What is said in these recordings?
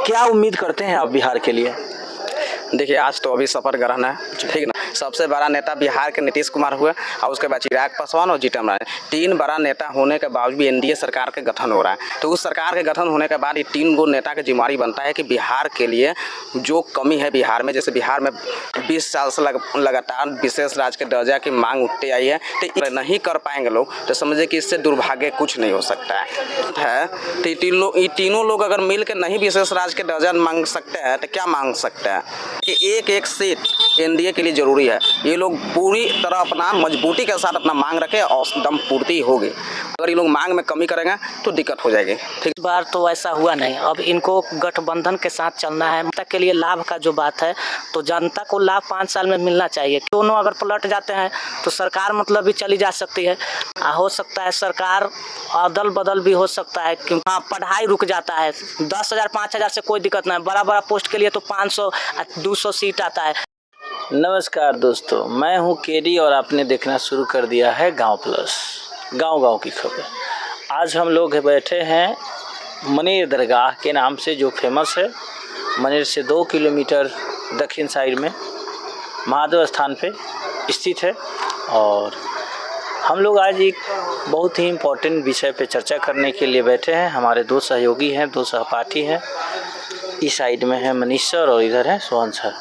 क्या उम्मीद करते हैं आप बिहार के लिए? देखिए, आज तो अभी शपथ ग्रहण है, ठीक ना। सबसे बड़ा नेता बिहार के नीतीश कुमार हुए और उसके बाद चिराग पासवान और जीतन राम। तीन बड़ा नेता होने के बावजूद भी एनडीए सरकार के गठन हो रहा है। तो उस सरकार के गठन होने के बाद ये तीन गो नेता की जिम्मेदारी बनता है कि बिहार के लिए जो कमी है बिहार में, जैसे बिहार में 20 साल से लगातार विशेष राज्य के दर्जा की मांग उठती आई है, तो नहीं कर पाएंगे लोग तो समझे कि इससे दुर्भाग्य कुछ नहीं हो सकता है। तो ये तीनों लोग अगर मिल के नहीं विशेष राज्य के दर्जा मांग सकते हैं तो क्या मांग सकते हैं कि एक एक सीट एनडीए के लिए जरूरी है। ये लोग पूरी तरह अपना मजबूती के साथ अपना मांग रखे और दम पूर्ति होगी। अगर ये लोग मांग में कमी करेंगे तो दिक्कत हो जाएगी। ठीक, इस बार तो ऐसा हुआ नहीं। अब इनको गठबंधन के साथ चलना है। जनता के लिए लाभ का जो बात है तो जनता को लाभ 5 साल में मिलना चाहिए। दोनों अगर पलट जाते हैं तो सरकार मतलब भी चली जा सकती है। हो सकता है सरकार अदल बदल भी हो सकता है, क्योंकि हाँ पढ़ाई रुक जाता है। 10,000 5,000 से कोई दिक्कत नहीं, बड़ा बड़ा पोस्ट के लिए तो 500 200 सीट आता है। नमस्कार दोस्तों, मैं हूं केडी और आपने देखना शुरू कर दिया है गांव प्लस, गांव की खबर। आज हम लोग बैठे हैं मनेर दरगाह के नाम से, जो फेमस है। मनेर से 2 किलोमीटर दक्षिण साइड में महादेव स्थान पे स्थित है। और हम लोग आज एक बहुत ही इम्पोर्टेंट विषय पे चर्चा करने के लिए बैठे हैं। हमारे 2 सहयोगी हैं, 2 सहपाठी हैं। इस साइड में है मनीष सर और इधर है सोहन सर।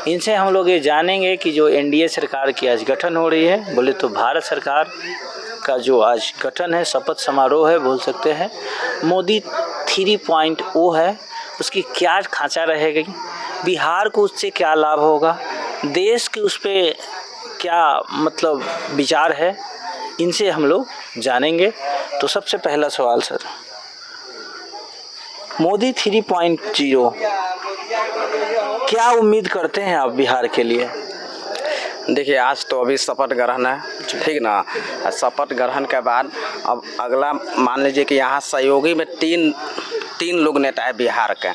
इनसे हम लोग ये जानेंगे कि जो एनडीए सरकार की आज गठन हो रही है, बोले तो भारत सरकार का जो आज गठन है, शपथ समारोह है बोल सकते हैं, मोदी 3.0 है, उसकी क्या खांचा रहेगी, बिहार को उससे क्या लाभ होगा, देश के उस पर क्या मतलब विचार है, इनसे हम लोग जानेंगे। तो सबसे पहला सवाल सर, मोदी 3.0 क्या उम्मीद करते हैं आप बिहार के लिए? देखिए, आज तो अभी शपथ ग्रहण है, ठीक ना। शपथ ग्रहण के बाद अब अगला मान लीजिए कि यहाँ सहयोगी में तीन लोग नेता है बिहार के।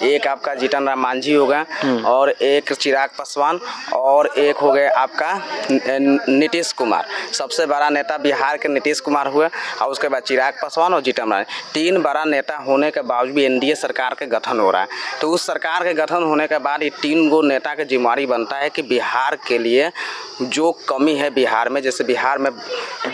एक आपका जीतन राम मांझी हो गए और एक चिराग पासवान और एक हो गए आपका नीतीश कुमार। सबसे बड़ा नेता बिहार के नीतीश कुमार हुए और उसके बाद चिराग पासवान और जीतन राम। तीन बड़ा नेता होने के बावजूद भी एनडीए सरकार के गठन हो रहा है। तो उस सरकार के गठन होने के बाद ये तीन गो नेता की जिम्मेदारी बनता है कि बिहार के लिए जो कमी है बिहार में, जैसे बिहार में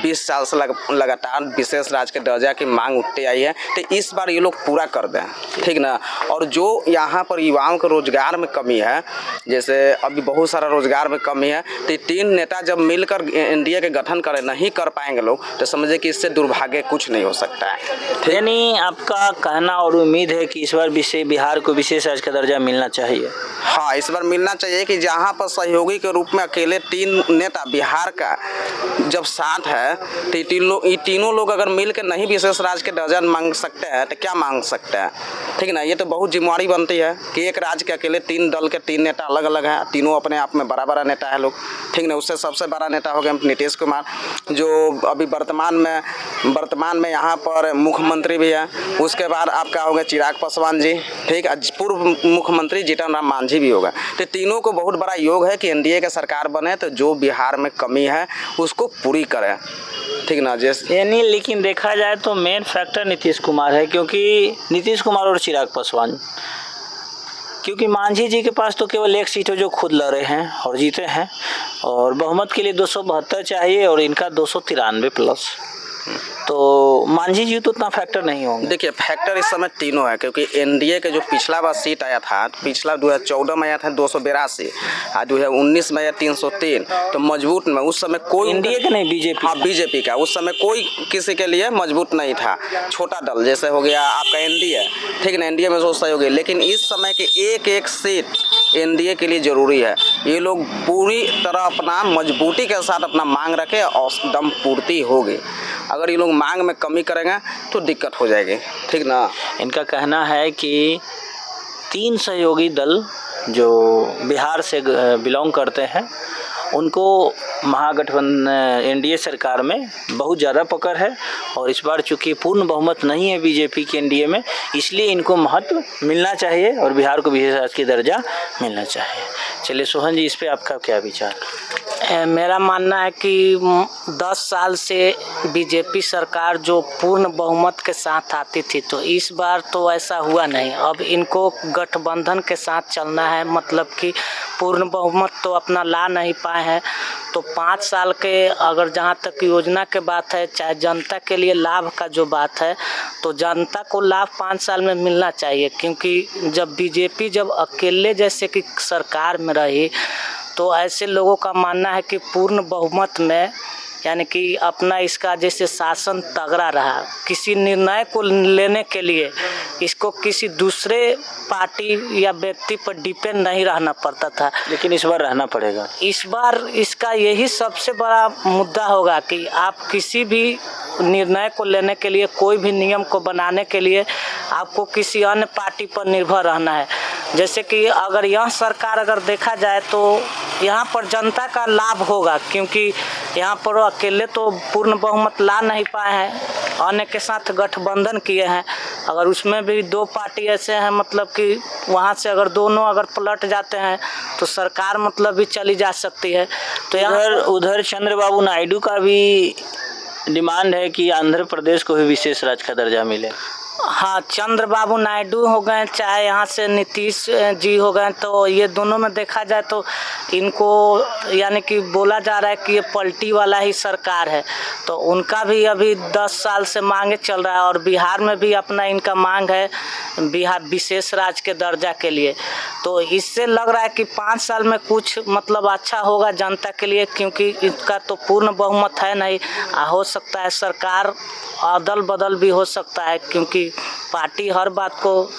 20 साल से लगातार विशेष राज्य के दर्जा की मांग उठती आई है, तो इस बार ये लोग पूरा कर दें, ठीक ना। और जो यहाँ पर युवाओं के रोजगार में कमी है, जैसे अभी बहुत सारा रोजगार में कमी है, तो तीन नेता जब मिलकर एनडीए के गठन करें नहीं कर पाएंगे लोग तो समझे कि इससे दुर्भाग्य कुछ नहीं हो सकता है। यानी आपका कहना और उम्मीद है कि इस बार बिहार को विशेष राज्य का दर्जा मिलना चाहिए? हाँ, इस बार मिलना चाहिए कि जहाँ पर सहयोगी के रूप में अकेले 3 नेता बिहार का जब साथ है, तो ये तीनों लोग अगर मिल के नहीं विशेष राज्य के दर्जा मांग सकते हैं तो क्या मांग सकते हैं, ठीक ना। ये तो बहुत जिम्मेदारी बनती है कि एक राज्य के अकेले 3 दल के 3 नेता अलग अलग हैं, तीनों अपने आप में बड़ा बड़ा नेता है लोग, ठीक ना। उससे सबसे बड़ा नेता हो गया नीतीश कुमार, जो अभी वर्तमान में यहाँ पर मुख्यमंत्री भी है। उसके बाद आपका हो गया चिराग पासवान जी, ठीक, पूर्व मुख्यमंत्री जीतन राम मांझी भी होगा। तो तीनों को बहुत बड़ा योग है कि एनडीए के सरकार बने तो जो बिहार में कमी है उसको पूरी करें, ठीक ना। जैसे यानी लेकिन देखा जाए तो मेन फैक्टर नीतीश कुमार है, क्योंकि नीतीश कुमार और चिराग पासवान, क्योंकि मांझी जी के पास तो केवल 1 सीट है जो खुद लड़े हैं और जीते हैं, और बहुमत के लिए 272 चाहिए और इनका 293 प्लस। तो मांझी जी तो उतना फैक्टर नहीं होंगे। देखिए, फैक्टर इस समय तीनों है, क्योंकि एनडीए के जो पिछला बार सीट आया था, पिछला 2014 में आया था 282 और 2019 में आया 303, तो मजबूत में उस समय कोई एनडीए का नहीं, बीजेपी। हाँ, बीजेपी का उस समय कोई किसी के लिए मजबूत नहीं था। छोटा दल जैसे हो गया आपका एनडीए, ठीक ना, एनडीए में जो सहयोगी। लेकिन इस समय की एक एक सीट एनडीए के लिए जरूरी है। ये लोग पूरी तरह अपना मजबूती के साथ अपना मांग रखे और दम पूर्ति होगी। अगर ये लोग मांग में कमी करेंगे तो दिक्कत हो जाएगी, ठीक ना। इनका कहना है कि 3 सहयोगी दल जो बिहार से बिलोंग करते हैं उनको महागठबंधन एनडीए सरकार में बहुत ज़्यादा पकड़ है, और इस बार चूँकि पूर्ण बहुमत नहीं है बीजेपी के एनडीए में, इसलिए इनको महत्व मिलना चाहिए और बिहार को विशेष राज्य की दर्जा मिलना चाहिए। चलिए सोहन जी, इस पे आपका क्या विचार? मेरा मानना है कि 10 साल से बीजेपी सरकार जो पूर्ण बहुमत के साथ आती थी, तो इस बार तो ऐसा हुआ नहीं। अब इनको गठबंधन के साथ चलना है, मतलब कि पूर्ण बहुमत तो अपना ला नहीं पाए हैं। तो 5 साल के अगर जहाँ तक योजना के बात है, चाहे जनता के लिए लाभ का जो बात है, तो जनता को लाभ 5 साल में मिलना चाहिए। क्योंकि जब बीजेपी जब अकेले जैसे कि सरकार में रही, तो ऐसे लोगों का मानना है कि पूर्ण बहुमत में यानी कि अपना इसका जैसे शासन तगड़ा रहा, किसी निर्णय को लेने के लिए इसको किसी दूसरे पार्टी या व्यक्ति पर डिपेंड नहीं रहना पड़ता था। लेकिन इस बार रहना पड़ेगा। इस बार इसका यही सबसे बड़ा मुद्दा होगा कि आप किसी भी निर्णय को लेने के लिए, कोई भी नियम को बनाने के लिए आपको किसी अन्य पार्टी पर निर्भर रहना है। जैसे कि अगर यह सरकार अगर देखा जाए तो यहाँ पर जनता का लाभ होगा, क्योंकि यहाँ पर अकेले तो पूर्ण बहुमत ला नहीं पाए हैं, अन्य के साथ गठबंधन किए हैं। अगर उसमें भी 2 पार्टी ऐसे हैं, मतलब कि वहाँ से अगर दोनों अगर पलट जाते हैं तो सरकार मतलब भी चली जा सकती है। तो उधर चंद्रबाबू नायडू का भी डिमांड है कि आंध्र प्रदेश को भी विशेष राज्य का दर्जा मिले। हाँ, चंद्रबाबू नायडू हो गए, चाहे यहाँ से नीतीश जी हो गए, तो ये दोनों में देखा जाए तो इनको यानी कि बोला जा रहा है कि ये पलटी वाला ही सरकार है। तो उनका भी अभी 10 साल से मांगे चल रहा है, और बिहार में भी अपना इनका मांग है बिहार विशेष राज्य के दर्जा के लिए। तो इससे लग रहा है कि 5 साल में कुछ मतलब अच्छा होगा जनता के लिए, क्योंकि इनका तो पूर्ण बहुमत है नहीं। हो सकता है सरकार अदल बदल भी हो सकता है, क्योंकि पार्टी हर बात को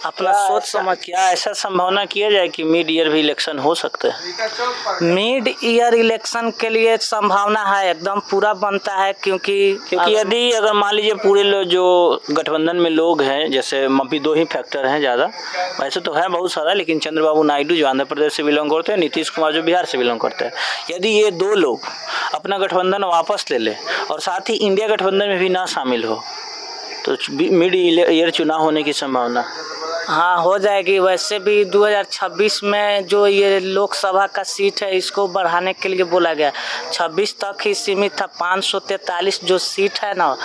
अपना सोच समझ। क्या ऐसा संभावना किया जाए कि मिड ईयर भी इलेक्शन हो सकते हैं? मिड ईयर इलेक्शन के लिए संभावना है, एकदम पूरा बनता है। क्योंकि यदि अगर मान लीजिए पूरे लोग जो गठबंधन में लोग हैं, जैसे अभी 2 ही फैक्टर हैं ज़्यादा, वैसे तो है बहुत सारा, लेकिन चंद्रबाबू नायडू जो आंध्र प्रदेश से बिलोंग करते हैं, नीतीश कुमार जो बिहार से बिलोंग करते हैं, यदि ये 2 लोग अपना गठबंधन वापस ले ले और साथ ही इंडिया गठबंधन में भी ना शामिल हो, तो मिड ईयर चुनाव होने की संभावना। हाँ, हो जाएगी। वैसे भी 2026 में जो ये लोकसभा का सीट है, इसको बढ़ाने के लिए बोला गया। 26 तक ही सीमित था। 543 जो सीट है ना,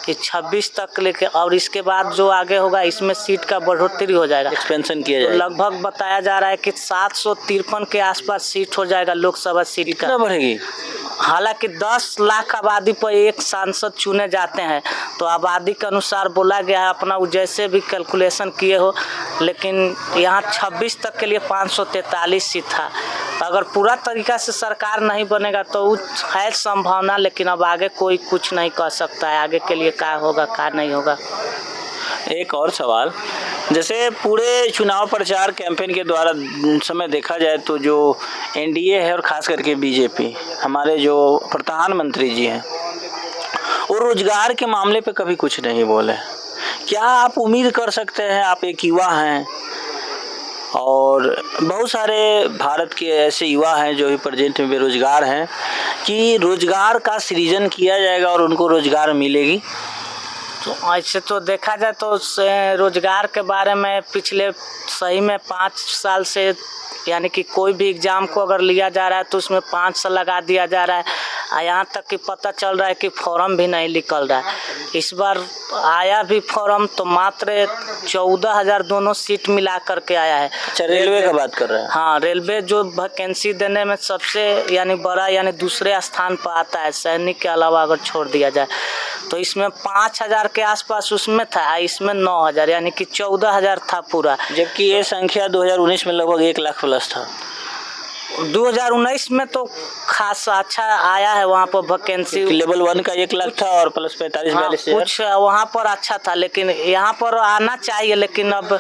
ये 26 तक लेके, और इसके बाद जो आगे होगा इसमें सीट का बढ़ोतरी हो जाएगा, एक्सपेंशन किया जाएगा। तो लगभग बताया जा रहा है कि 753 के आसपास सीट हो जाएगा लोकसभा सीट का। कितना बढ़ेगी? हालांकि 10 लाख आबादी पर एक सांसद चुने जाते हैं, तो आबादी के अनुसार बोला गया है, अपना जैसे भी कैलकुलेशन किए हो, लेकिन यहाँ 26 तक के लिए 543 सीट था। अगर पूरा तरीका से सरकार नहीं बनेगा तो है संभावना, लेकिन अब आगे कोई कुछ नहीं कह सकता है, आगे के लिए क्या होगा क्या नहीं होगा। एक और सवाल, जैसे पूरे चुनाव प्रचार कैंपेन के द्वारा समय देखा जाए तो जो एनडीए है और ख़ास करके बीजेपी, हमारे जो प्रधानमंत्री जी हैं, वो रोजगार के मामले पे कभी कुछ नहीं बोले। क्या आप उम्मीद कर सकते हैं, आप एक युवा हैं और बहुत सारे भारत के ऐसे युवा हैं जो भी प्रेजेंट में बेरोजगार हैं, कि रोजगार का सृजन किया जाएगा और उनको रोजगार मिलेगी? तो ऐसे तो देखा जाए तो रोजगार के बारे में पिछले सही में 5 साल से यानी कि कोई भी एग्ज़ाम को अगर लिया जा रहा है तो उसमें 5 साल लगा दिया जा रहा है। यहाँ तक कि पता चल रहा है कि फॉर्म भी नहीं निकल रहा है। इस बार आया भी फॉर्म तो मात्र 14,000 दोनों सीट मिला करके आया है। अच्छा, रेलवे का बात कर रहे हैं? हाँ, रेलवे जो वैकेंसी देने में सबसे यानी बड़ा यानी दूसरे स्थान पर आता है, सैनिक के अलावा अगर छोड़ दिया जाए तो इसमें 5,000 के आसपास उसमें था, इसमें 9,000 यानी कि 14,000 था पूरा, जबकि ये संख्या 2019 में लगभग 1 लाख प्लस था। 2019 में तो खासा अच्छा आया है वहाँ पर वैकेंसी। लेवल 1 का 1 लाख था और प्लस 45-42 कुछ वहाँ पर अच्छा था, लेकिन यहाँ पर आना चाहिए। लेकिन अब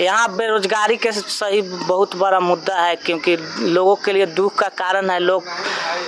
यहाँ बेरोजगारी के सही बहुत बड़ा मुद्दा है, क्योंकि लोगों के लिए दुख का कारण है। लोग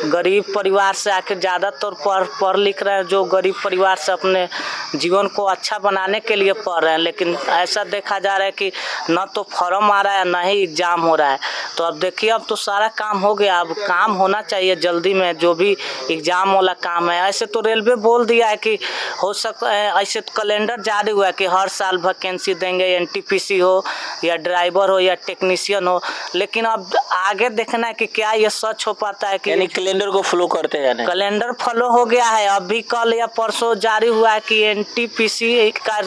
गरीब परिवार से आकर ज़्यादातर पढ़ लिख रहे हैं, जो गरीब परिवार से अपने जीवन को अच्छा बनाने के लिए पढ़ रहे हैं, लेकिन ऐसा देखा जा रहा है कि न तो फॉर्म आ रहा है न ही एग्ज़ाम हो रहा है। तो अब देखिए, अब तो सारा काम हो गया, अब काम होना चाहिए जल्दी में, जो भी एग्ज़ाम वाला काम है। ऐसे तो रेलवे बोल दिया है कि हो सकता है, ऐसे तो कैलेंडर जारी हुआ है कि हर साल वैकेंसी देंगे, एनटीपीसी हो या ड्राइवर हो या टेक्नीशियन हो, लेकिन अब आगे देखना है कि क्या ये सच हो पाता है कि यानी कैलेंडर को फॉलो करते हैं यानी। कैलेंडर फॉलो हो गया है। अभी कल या परसों जारी हुआ है कि एनटीपीसी का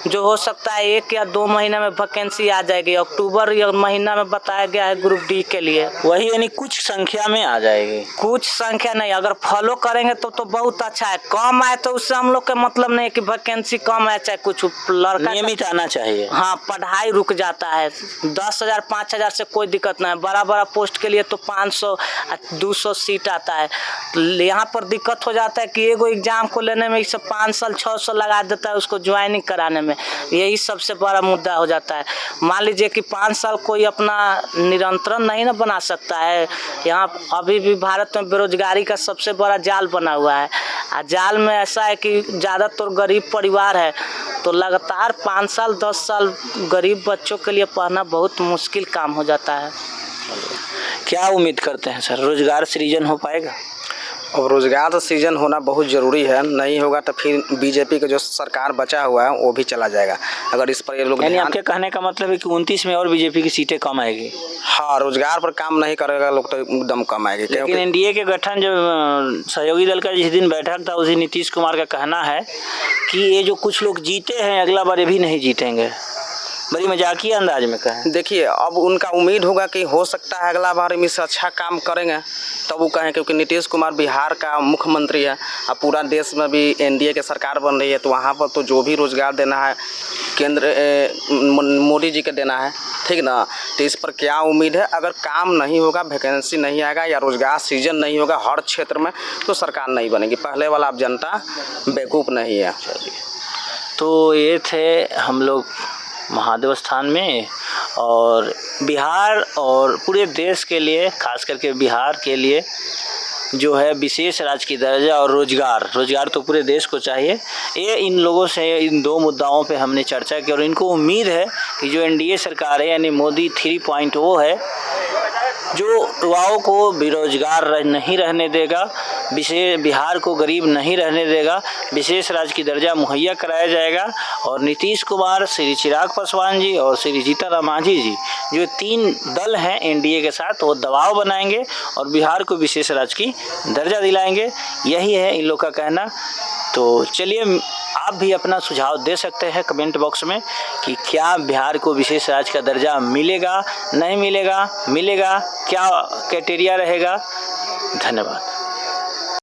जो हो सकता है 1 या 2 महीने में वैकेंसी आ जाएगी। अक्टूबर या महीना में बताया गया है ग्रुप डी के लिए। वही यानी कुछ संख्या में आ जाएगी, कुछ संख्या नहीं, अगर फॉलो करेंगे तो बहुत अच्छा है। कम आए तो उससे हम लोग का मतलब नहीं है कि वैकेंसी कम आए, चाहे कुछ लड़का नियमित आना चाहिए। हाँ, पढ़ाई रुक जाता है। 10,000 5,000 से कोई दिक्कत नहीं है। बड़ा बड़ा पोस्ट के लिए तो 500 200 सीट आता है। यहाँ पर दिक्कत हो जाता है कि एगो एग्जाम को लेने में इसे 5 साल 600 लगा देता है उसको ज्वाइनिंग कराने में। यही सबसे बड़ा मुद्दा हो जाता है। मान लीजिए कि 5 साल कोई अपना निरंतरण नहीं ना बना सकता है। यहाँ अभी भी भारत में बेरोजगारी का सबसे बड़ा जाल बना हुआ है। जाल में ऐसा है कि ज़्यादातर गरीब परिवार है, तो लगातार 5 साल 10 साल गरीब बच्चों के लिए पढ़ना बहुत मुश्किल काम हो जाता है। क्या उम्मीद करते हैं सर, रोजगार सृजन हो पाएगा? और रोज़गार तो सृजन होना बहुत ज़रूरी है। नहीं होगा तो फिर बीजेपी का जो सरकार बचा हुआ है वो भी चला जाएगा। अगर इस पर ये लोग यानी आपके कहने का मतलब है कि 29 में और बीजेपी की सीटें कम आएगी? हाँ, रोजगार पर काम नहीं करेगा लोग तो एकदम कम आएगी। लेकिन एनडीए के गठन जब सहयोगी दल का जिस दिन बैठक था उस दिन नीतीश कुमार का कहना है कि ये जो कुछ लोग जीते हैं अगला बार ये भी नहीं जीतेंगे। बड़ी मजाकिया अंदाज में कहें। देखिए, अब उनका उम्मीद होगा कि हो सकता है अगला बार इससे अच्छा काम करेंगे तब वो कहें, क्योंकि नीतीश कुमार बिहार का मुख्यमंत्री है। अब पूरा देश में भी एनडीए की सरकार बन रही है, तो वहाँ पर तो जो भी रोज़गार देना है केंद्र मोदी जी के देना है, ठीक ना। तो इस पर क्या उम्मीद है, अगर काम नहीं होगा, वैकेंसी नहीं आएगा या रोज़गार सृजन नहीं होगा हर क्षेत्र में, तो सरकार नहीं बनेगी। पहले वाला अब जनता बेवकूफ़ नहीं है। तो ये थे हम लोग महादेव स्थान में, और बिहार और पूरे देश के लिए, खास करके बिहार के लिए जो है विशेष राज्य की दर्जा और रोजगार तो पूरे देश को चाहिए। ये इन लोगों से इन 2 मुद्दाओं पे हमने चर्चा की, और इनको उम्मीद है कि जो एनडीए सरकार है यानी मोदी 3.0 है, जो युवाओं को बेरोजगार नहीं रहने देगा, बिहार को गरीब नहीं रहने देगा, विशेष राज्य की दर्जा मुहैया कराया जाएगा। और नीतीश कुमार, श्री चिराग पासवान जी और श्री जीतन मांझी जी, जो 3 दल हैं एनडीए के साथ, वो दबाव बनाएंगे और बिहार को विशेष राज्य की दर्जा दिलाएंगे। यही है इन लोग का कहना। तो चलिए, आप भी अपना सुझाव दे सकते हैं कमेंट बॉक्स में कि क्या बिहार को विशेष राज्य का दर्जा मिलेगा, नहीं मिलेगा, क्या क्राइटेरिया रहेगा। धन्यवाद।